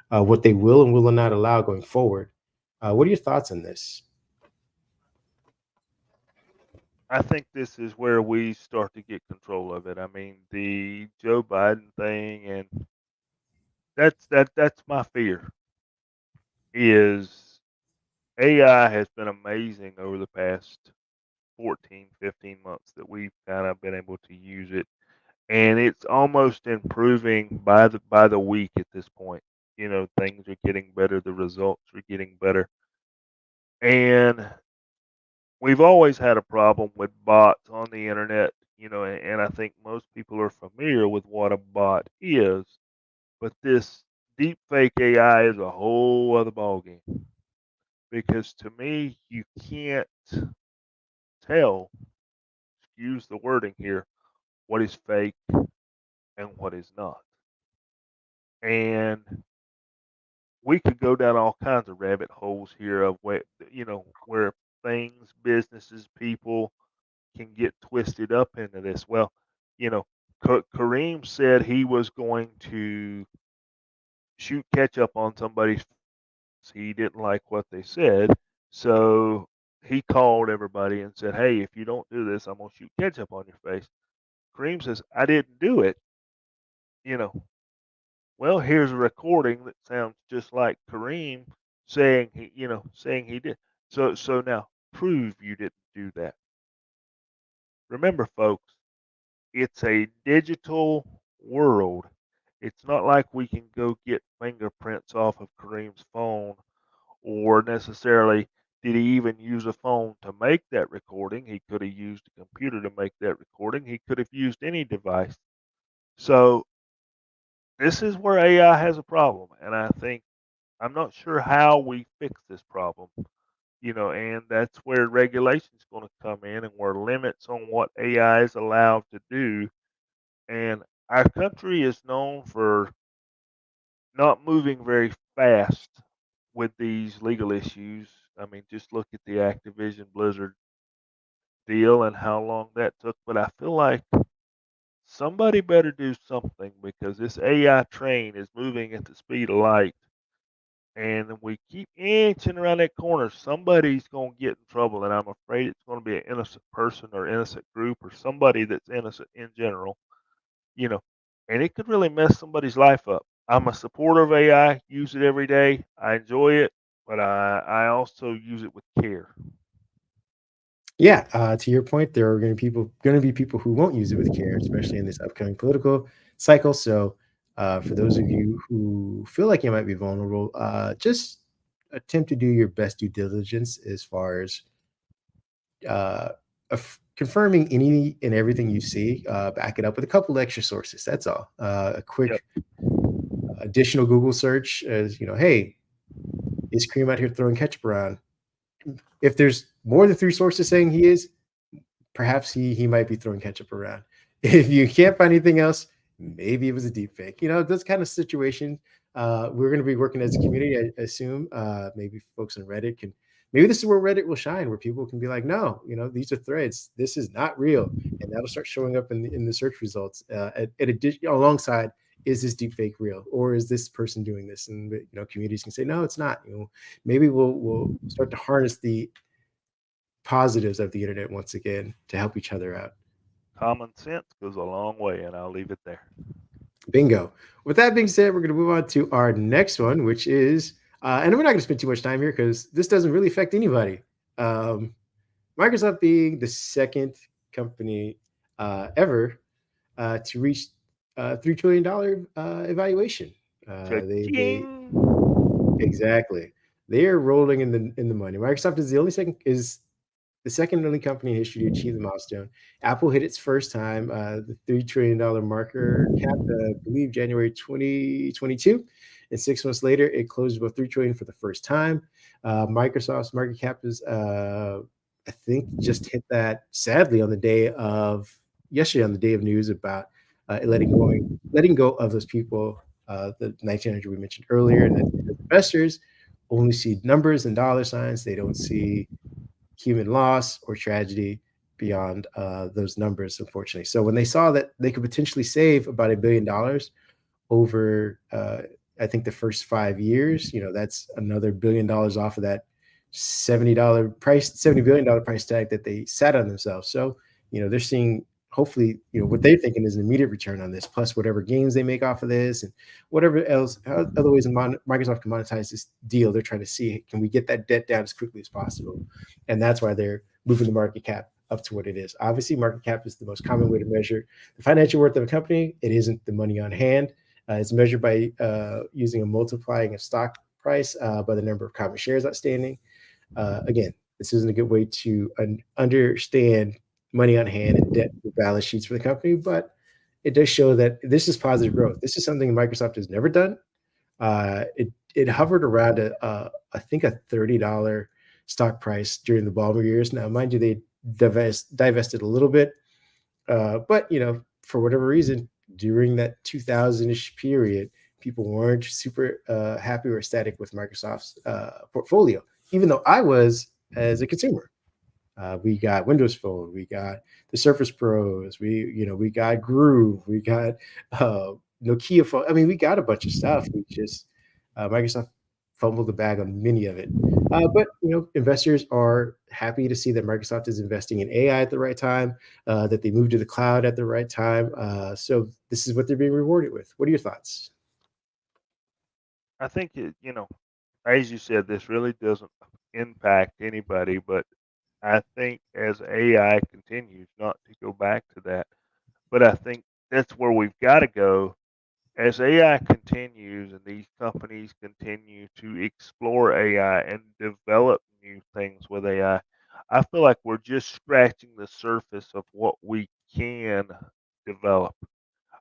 what they will and will not allow going forward. What are your thoughts on this?
I think this is where we start to get control of it. I mean, the Joe Biden thing, and that's my fear. Is AI has been amazing over the past 14, 15 months that we've kind of been able to use it, and it's almost improving by the week at this point. Things are getting better, the results are getting better, and we've always had a problem with bots on the internet. And I think most people are familiar with what a bot is, but this deep fake AI is a whole other ballgame because to me, you can't tell, use the wording here, what is fake and what is not. And we could go down all kinds of rabbit holes here of where things, businesses, people can get twisted up into this. Well, you know, Kareem said he was going to shoot ketchup on somebody's face. He didn't like what they said, so he called everybody and said, "Hey, if you don't do this, I'm gonna shoot ketchup on your face." Kareem says, "I didn't do it." You know, well, here's a recording that sounds just like Kareem saying he did. So now prove you didn't do that. Remember, folks, it's a digital world. It's not like we can go get fingerprints off of Kareem's phone, or necessarily did he even use a phone to make that recording. He could have used a computer to make that recording. He could have used any device. So this is where AI has a problem, and I think I'm not sure how we fix this problem. And that's where regulation's going to come in, and where limits on what AI is allowed to do. And our country is known for not moving very fast with these legal issues. I mean, just look at the Activision Blizzard deal and how long that took. But I feel like somebody better do something, because this AI train is moving at the speed of light. And if we keep inching around that corner, somebody's going to get in trouble. And I'm afraid it's going to be an innocent person or innocent group or somebody that's innocent in general, you know, and it could really mess somebody's life up. I'm a supporter of AI, use it every day. I enjoy it, but I also use it with care.
Yeah, to your point, there are going to be people who won't use it with care, especially in this upcoming political cycle. So, for those of you who feel like you might be vulnerable, just attempt to do your best due diligence as far as uh, confirming any and everything you see. Back it up with a couple extra sources. That's all. A
Yep.
quick additional Google search, as hey, is Cream out here throwing ketchup around? If there's more than three sources saying he is, perhaps he might be throwing ketchup around. If you can't find anything else, maybe it was a deep fake. This kind of situation. We're going to be working as a community, I assume. Maybe folks on Reddit can. Maybe this is where Reddit will shine, where people can be like, no, these are threads. This is not real, and that'll start showing up in the search results. Alongside, is this deep fake real, or is this person doing this? And communities can say, no, it's not. Maybe we'll start to harness the positives of the internet once again to help each other out.
Common sense goes a long way, and I'll leave it there.
Bingo. With that being said, we're going to move on to our next one, which is, and we're not going to spend too much time here because this doesn't really affect anybody. Um, Microsoft being the second company ever to reach $3 trillion evaluation. They
Cha-ching!
exactly. They are rolling in the money. Microsoft is the second only company in history to achieve the milestone. Apple hit its first time, the $3 trillion marker capped, I believe, January 2022. And 6 months later, it closed above $3 trillion for the first time. Microsoft's market cap is, I think, just hit that sadly on the day of yesterday, on the day of news about letting go of those people, the 1900 we mentioned earlier, and that's because investors only see numbers and dollar signs. They don't see human loss or tragedy beyond those numbers, unfortunately. So when they saw that they could potentially save about $1 billion over, I think, the first 5 years, that's another $1 billion off of that $70 billion price tag that they sat on themselves. So they're seeing, hopefully, what they're thinking is an immediate return on this, plus whatever gains they make off of this, and whatever else other ways Microsoft can monetize this deal. They're trying to see, can we get that debt down as quickly as possible, and that's why they're moving the market cap up to what it is. Obviously, market cap is the most common way to measure the financial worth of a company. It isn't the money on hand. It's measured by using a multiplying of stock price by the number of common shares outstanding. Again, this isn't a good way to understand money on hand and debt balance sheets for the company, but it does show that this is positive growth. This is something Microsoft has never done. It hovered around I think a $30 stock price during the Ballmer years. Now, mind you, they divested a little bit, but for whatever reason, during that 2000-ish period, people weren't super happy or ecstatic with Microsoft's portfolio, even though I was as a consumer. We got Windows Phone, we got the Surface Pros, we got Groove, we got Nokia phone. I mean, we got a bunch of stuff. We just Microsoft fumbled the bag on many of it. But investors are happy to see that Microsoft is investing in AI at the right time, that they moved to the cloud at the right time. So this is what they're being rewarded with. What are your thoughts?
I think as you said, this really doesn't impact anybody, but I think as AI continues, not to go back to that, But I think that's where we've got to go as AI continues and these companies continue to explore AI and develop new things with AI. I feel like we're just scratching the surface of what we can develop.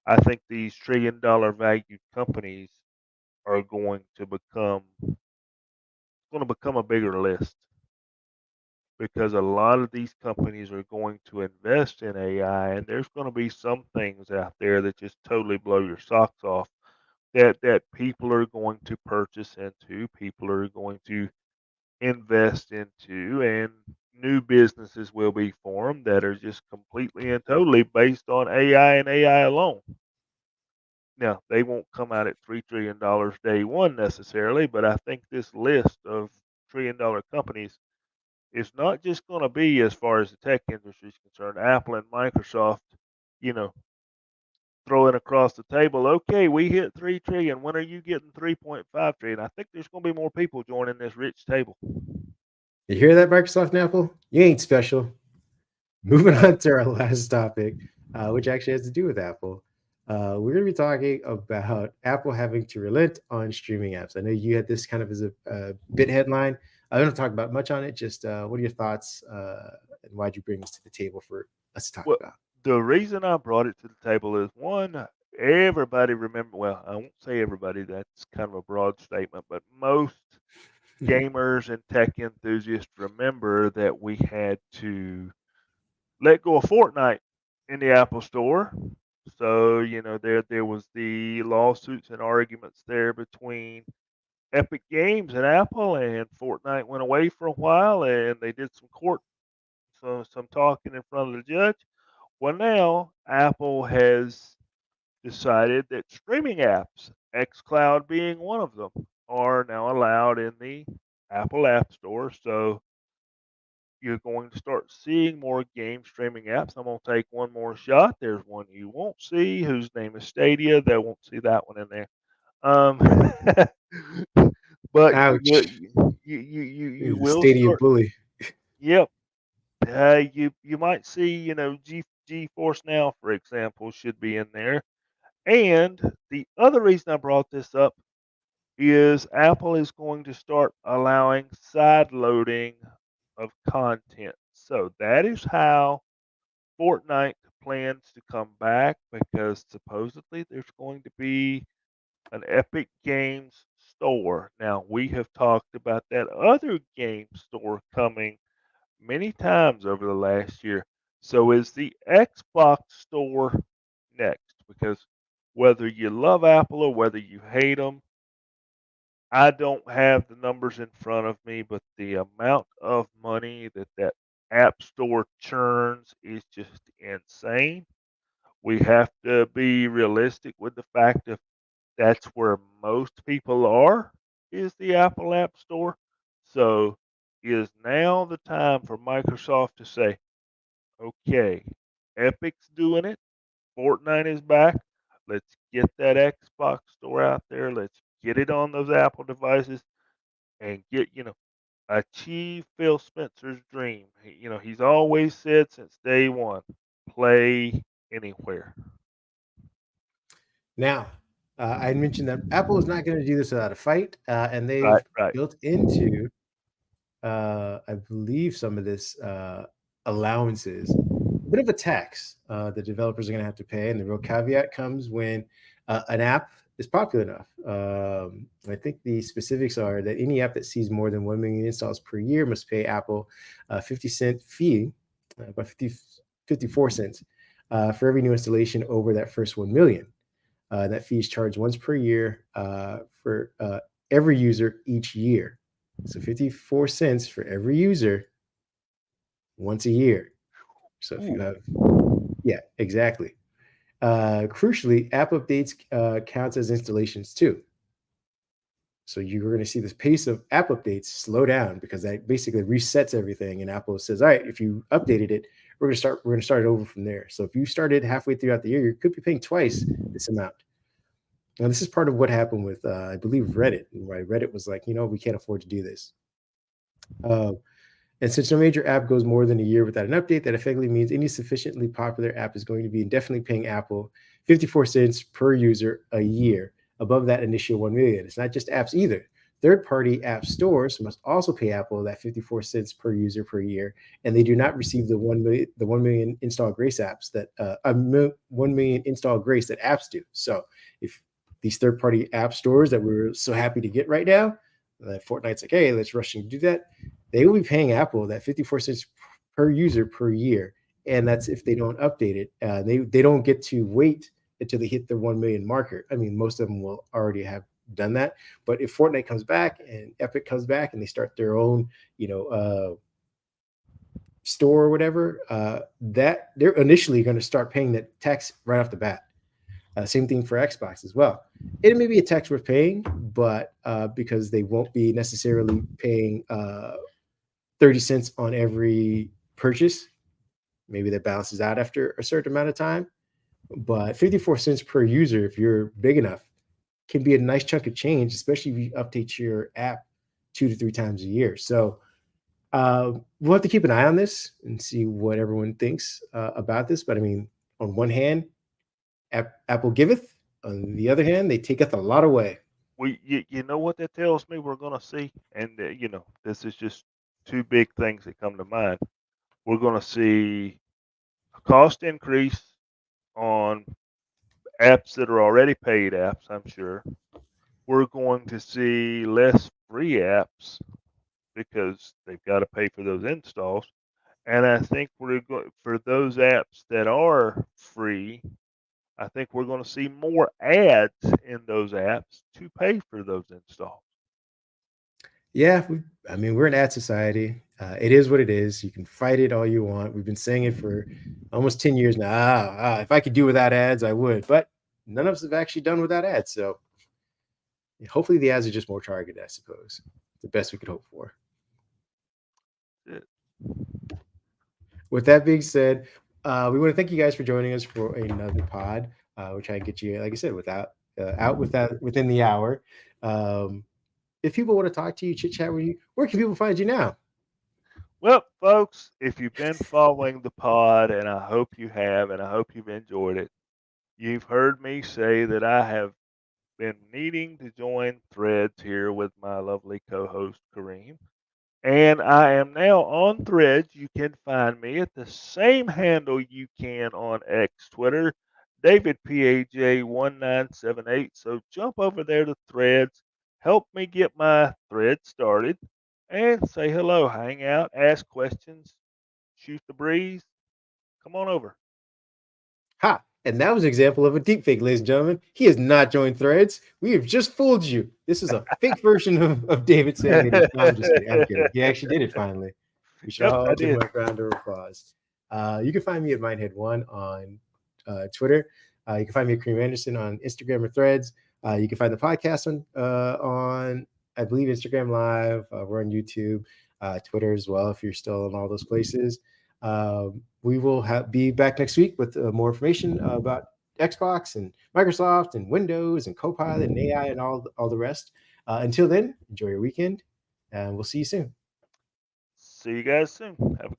I think these $1 trillion valued companies are going to become a bigger list because a lot of these companies are going to invest in AI, and there's going to be some things out there that just totally blow your socks off that people are going to purchase into, people are going to invest into, and new businesses will be formed that are just completely and totally based on AI and AI alone. Now, they won't come out at $3 trillion day one necessarily, but I think this list of $1 trillion companies is not just going to be, as far as the tech industry is concerned, Apple and Microsoft, you know, throwing across the table, okay, we hit 3 trillion. When are you getting 3.5 trillion? I think there's going to be more people joining this rich table.
You hear that, Microsoft and Apple? You ain't special. Moving
Right.
on to our last topic, which actually has to do with Apple. We're going to be talking about Apple having to relent on streaming apps. I know you had this kind of as a bit headline. I don't talk about much on it. Just what are your thoughts and why'd you bring this to the table for us to talk
Well,
about?
the reason I brought it to the table is one, everybody remember, well, I won't say everybody, that's kind of a broad statement, but most gamers and tech enthusiasts remember that we had to let go of Fortnite in the Apple Store. So, there was the lawsuits and arguments there between Epic Games and Apple, and Fortnite went away for a while, and they did some talking in front of the judge. Well, now Apple has decided that streaming apps, xCloud being one of them, are now allowed in the Apple App Store. So you're going to start seeing more game streaming apps. I'm going to take one more shot. There's one you won't see, whose name is Stadia. They won't see that one in there. Um, but
Ouch!
you
The
will
Stadia
start.
bully.
Yep. You might see, GeForce Now, for example, should be in there. And the other reason I brought this up is Apple is going to start allowing side loading of content. So that is how Fortnite plans to come back, because supposedly there's going to be an Epic Games store. Now, we have talked about that other game store coming many times over the last year. So, is the Xbox store next? Because whether you love Apple or whether you hate them, I don't have the numbers in front of me, but the amount of money that app store churns is just insane. We have to be realistic with the fact that that's where most people are, is the Apple App Store. So, is now the time for Microsoft to say, okay, Epic's doing it, Fortnite is back. Let's get that Xbox store out there. Let's get it on those Apple devices and achieve Phil Spencer's dream. He's always said since day one, play anywhere.
Now, I mentioned that Apple is not going to do this without a fight, and
Right,
they've
right.
built into I believe some of this allowances, a bit of a tax the developers are going to have to pay. And the real caveat comes when an app is popular enough. I think the specifics are that any app that sees more than 1 million installs per year must pay Apple a 50-cent fee, about 54 cents for every new installation over that first 1 million. That fee is charged once per year for every user each year. So 54 cents for every user once a year. So if you
Ooh,
have, yeah, exactly. Crucially, app updates counts as installations too. So you're going to see this pace of app updates slow down because that basically resets everything. And Apple says, all right, if you updated it, we're going to start it over from there. So if you started halfway throughout the year, you could be paying twice this amount. Now, this is part of what happened with, I believe, Reddit, right? Reddit was like, we can't afford to do this. Uh, And since no major app goes more than a year without an update, that effectively means any sufficiently popular app is going to be indefinitely paying Apple 54 cents per user a year above that initial 1 million. It's not just apps either. Third-party app stores must also pay Apple that 54 cents per user per year, and they do not receive the 1 million install grace apps that 1 million install grace that apps do. So if these third-party app stores that we're so happy to get right now, Fortnite's like, hey, let's rush and do that. They will be paying Apple that 54 cents per user per year, and that's if they don't update it. They don't get to wait until they hit the 1 million marker. I mean, most of them will already have done that. But if Fortnite comes back and Epic comes back and they start their own, store or whatever, that they're initially going to start paying that tax right off the bat. Same thing for Xbox as well. It may be a tax worth paying, but because they won't be necessarily paying 30 cents on every purchase, maybe that balances out after a certain amount of time. But 54 cents per user, if you're big enough, can be a nice chunk of change, especially if you update your app 2 to 3 times a year. So we'll have to keep an eye on this and see what everyone thinks about this. But I mean, on one hand, Apple giveth. On the other hand, they taketh a lot away.
You know what that tells me we're going to see? And, this is just two big things that come to mind. We're going to see a cost increase on apps that are already paid apps, I'm sure. We're going to see less free apps because they've got to pay for those installs. And I think for those apps that are free, I think we're going to see more ads in those apps to pay for those installs.
Yeah, I mean, we're an ad society. It is what it is. You can fight it all you want. We've been saying it for almost 10 years now. If I could do without ads, I would. But none of us have actually done without ads. So hopefully the ads are just more targeted, I suppose. The best we could hope for.
It,
With that being said, we want to thank you guys for joining us for another pod. We'll try and get you, like I said, within the hour. If people want to talk to you, chit chat with you, where can people find you now?
Well, folks, if you've been following the pod, and I hope you have, and I hope you've enjoyed it, you've heard me say that I have been needing to join Threads here with my lovely co-host Kareem. And I am now on Threads. You can find me at the same handle you can on X, Twitter, DavidPAJ1978. So jump over there to Threads, help me get my thread started, and say hello, hang out, ask questions, shoot the breeze. Come on over.
Ha! And that was an example of a deep fake, ladies and gentlemen. He has not joined Threads. We have just fooled you. This is a fake version of David saying that he's. No, I'm just kidding. I'm kidding. He actually did it finally. We should
Yep,
all
I
give him
did.
a round of applause. You can find me at Mindhead1 on Twitter. You can find me at Kareem Anderson on Instagram or Threads. You can find the podcast on I believe, Instagram Live. We're on YouTube, Twitter as well, if you're still in all those places. We will be back next week with more information about Xbox and Microsoft and Windows and Copilot and AI and all the rest. Until then, enjoy your weekend, and we'll see you soon.
See you guys soon. Have a good